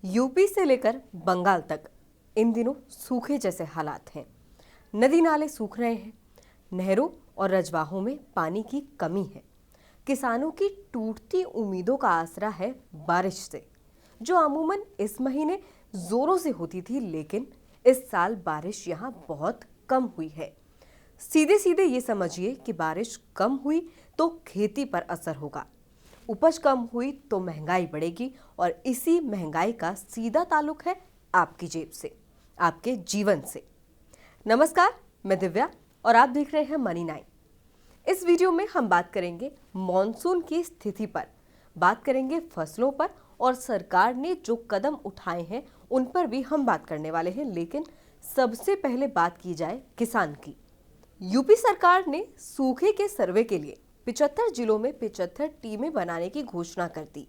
UP से लेकर बंगाल तक इन दिनों सूखे जैसे हालात हैं। नदी नाले सूख रहे हैं, नहरों और रजवाहों में पानी की कमी है। किसानों की टूटती उम्मीदों का आसरा है बारिश से, जो अमूमन इस महीने जोरों से होती थी, लेकिन इस साल बारिश यहाँ बहुत कम हुई है। सीधे सीधे ये समझिए कि बारिश कम हुई तो खेती पर असर होगा, उपज कम हुई तो महंगाई बढ़ेगी और इसी महंगाई का सीधा ताल्लुक है आपकी जेब से, आपके जीवन से। नमस्कार, मैं दिव्या और आप देख रहे हैं मनी 9। इस वीडियो में हम बात करेंगे मॉनसून की स्थिति पर, बात करेंगे फसलों पर और सरकार ने जो कदम उठाए हैं उन पर भी हम बात करने वाले हैं। लेकिन सबसे पहले बात की जाए किसान की। यूपी सरकार ने सूखे के सर्वे के लिए 75 जिलों में 75 टीमें बनाने की घोषणा कर दी।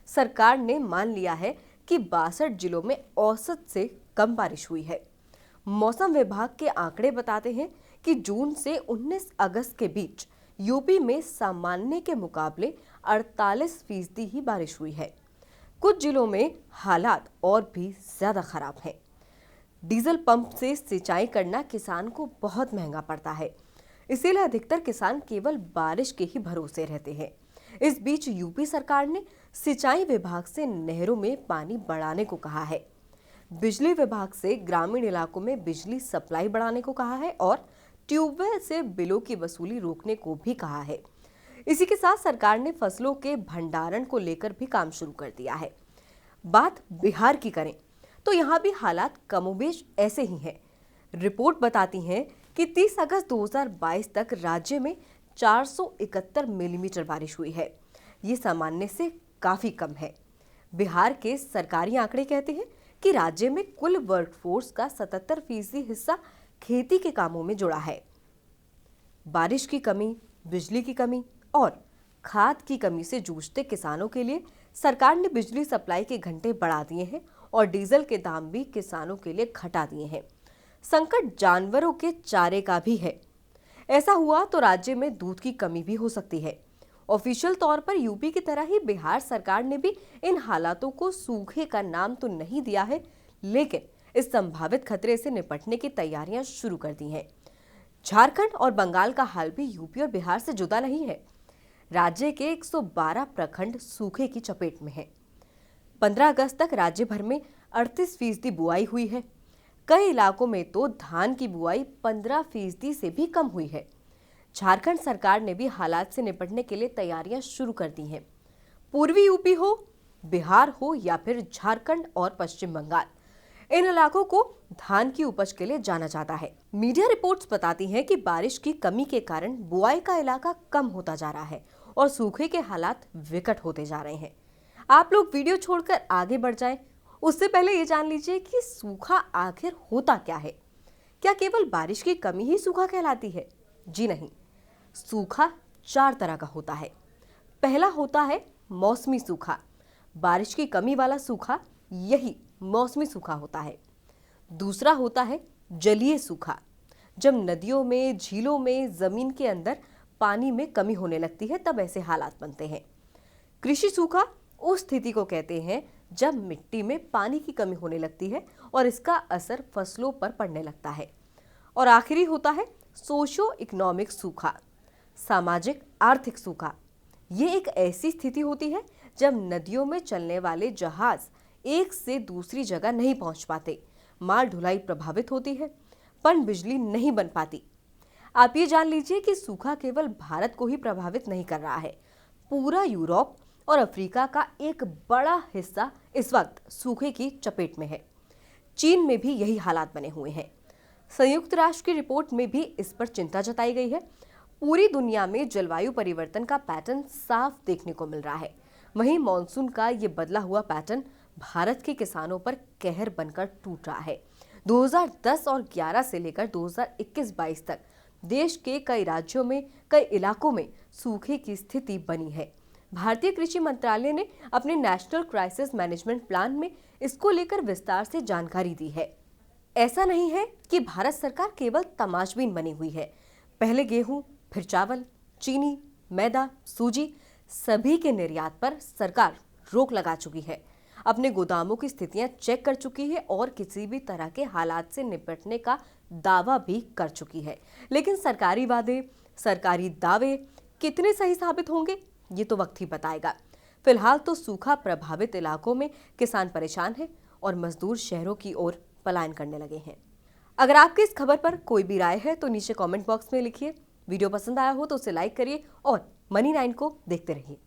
सरकार ने मान लिया है कि 62 जिलों में औसत से कम बारिश हुई है। मौसम विभाग के आंकड़े बताते हैं कि जून से 19 अगस्त के बीच यूपी में सामान्य के मुकाबले 48% ही बारिश हुई है। कुछ जिलों में हालात और भी ज्यादा खराब हैं। डीजल पंप से सिंचाई करना किसान को बहुत महंगा पड़ता है, इसीलिए अधिकतर किसान केवल बारिश के ही भरोसे रहते हैं। इस बीच यूपी सरकार ने सिंचाई विभाग से नहरों में पानी बढ़ाने को कहा है, बिजली विभाग से ग्रामीण इलाकों में बिजली सप्लाई बढ़ाने को कहा है और ट्यूबवेल से बिलों की वसूली रोकने को भी कहा है। इसी के साथ सरकार ने फसलों के भंडारण को लेकर भी काम शुरू कर दिया है। बात बिहार की करें तो यहाँ भी हालात कमोबेश ऐसे ही हैं। रिपोर्ट बताती है कि 30 अगस्त 2022 तक राज्य में 471 मिलीमीटर बारिश हुई है। ये सामान्य से काफी कम है। बिहार के सरकारी आंकड़े कहते हैं कि राज्य में कुल वर्कफोर्स का 77% हिस्सा खेती के कामों में जुड़ा है। बारिश की कमी, बिजली की कमी और खाद की कमी से जूझते किसानों के लिए सरकार ने बिजली सप्लाई के घंटे बढ़ा दिए हैं और डीजल के दाम भी किसानों के लिए घटा दिए हैं। संकट जानवरों के चारे का भी है। ऐसा हुआ तो राज्य में दूध की कमी भी हो सकती है। ऑफिशियल तौर पर यूपी की तरह ही बिहार सरकार ने भी इन हालातों को सूखे का नाम तो नहीं दिया है, लेकिन इस संभावित खतरे से निपटने की तैयारियां शुरू कर दी हैं। झारखंड और बंगाल का हाल भी यूपी और बिहार से जुदा नहीं है। राज्य के 112 प्रखंड सूखे की चपेट में हैं। 15 अगस्त तक राज्य भर में 38% बुआई हुई है। कई इलाकों में तो धान की बुआई 15% से भी कम हुई है। झारखंड सरकार ने भी हालात से निपटने के लिए तैयारियां शुरू कर दी हैं। पूर्वी यूपी हो, बिहार हो या फिर झारखंड और पश्चिम बंगाल, इन इलाकों को धान की उपज के लिए जाना जाता है। मीडिया रिपोर्ट्स बताती हैं कि बारिश की कमी के कारण बुआई का इलाका कम होता जा रहा है और सूखे के हालात विकट होते जा रहे हैं। आप लोग वीडियो छोड़कर आगे बढ़ जाएं, उससे पहले ये जान लीजिए कि सूखा आखिर होता क्या है। क्या केवल बारिश की कमी ही सूखा कहलाती है? जी नहीं, सूखा 4 तरह का होता है। पहला होता है मौसमी सूखा। बारिश की कमी वाला सूखा यही मौसमी सूखा होता है। दूसरा होता है जलीय सूखा, जब नदियों में, झीलों में, जमीन के अंदर पानी में कमी होने लगती है, तब ऐसे हालात बनते हैं। कृषि सूखा उस स्थिति को कहते हैं जब मिट्टी में पानी की कमी होने लगती है और इसका असर फसलों पर पड़ने लगता है। और आखिरी होता है सोशियो इकोनॉमिक सूखा, सामाजिक आर्थिक सूखा। ये एक ऐसी स्थिति होती है जब नदियों में चलने वाले जहाज एक से दूसरी जगह नहीं पहुंच पाते, माल ढुलाई प्रभावित होती है, पन बिजली नहीं बन पाती। आप ये जान लीजिए कि सूखा केवल भारत को ही प्रभावित नहीं कर रहा है। पूरा यूरोप और अफ्रीका का एक बड़ा हिस्सा इस वक्त सूखे की चपेट में है। चीन में भी यही हालात बने हुए हैं। संयुक्त राष्ट्र की रिपोर्ट में भी इस पर चिंता जताई गई है। पूरी दुनिया में जलवायु परिवर्तन का पैटर्न साफ देखने को मिल रहा है। वहीं मॉनसून का ये बदला हुआ पैटर्न भारत के किसानों पर कहर बनकर टूट रहा है। 2010 और 11 से लेकर 2021-22 तक देश के कई राज्यों में, कई इलाकों में सूखे की स्थिति बनी है। भारतीय कृषि मंत्रालय ने अपने नेशनल क्राइसिस मैनेजमेंट प्लान में इसको लेकर विस्तार से जानकारी दी है। ऐसा नहीं है कि भारत सरकार केवल तमाशबीन बनी हुई है। पहले गेहूं, फिर चावल, चीनी, मैदा, सूजी, सभी के निर्यात पर सरकार रोक लगा चुकी है। अपने गोदामों की स्थितियां चेक कर चुकी है और किसी भी तरह के हालात से निपटने का दावा भी कर चुकी है। लेकिन सरकारी वादे, सरकारी दावे कितने सही साबित होंगे, ये तो वक्त ही बताएगा। फिलहाल तो सूखा प्रभावित इलाकों में किसान परेशान हैं और मजदूर शहरों की ओर पलायन करने लगे हैं। अगर आपकी इस खबर पर कोई भी राय है तो नीचे कमेंट बॉक्स में लिखिए। वीडियो पसंद आया हो तो उसे लाइक करिए और मनी 9 को देखते रहिए।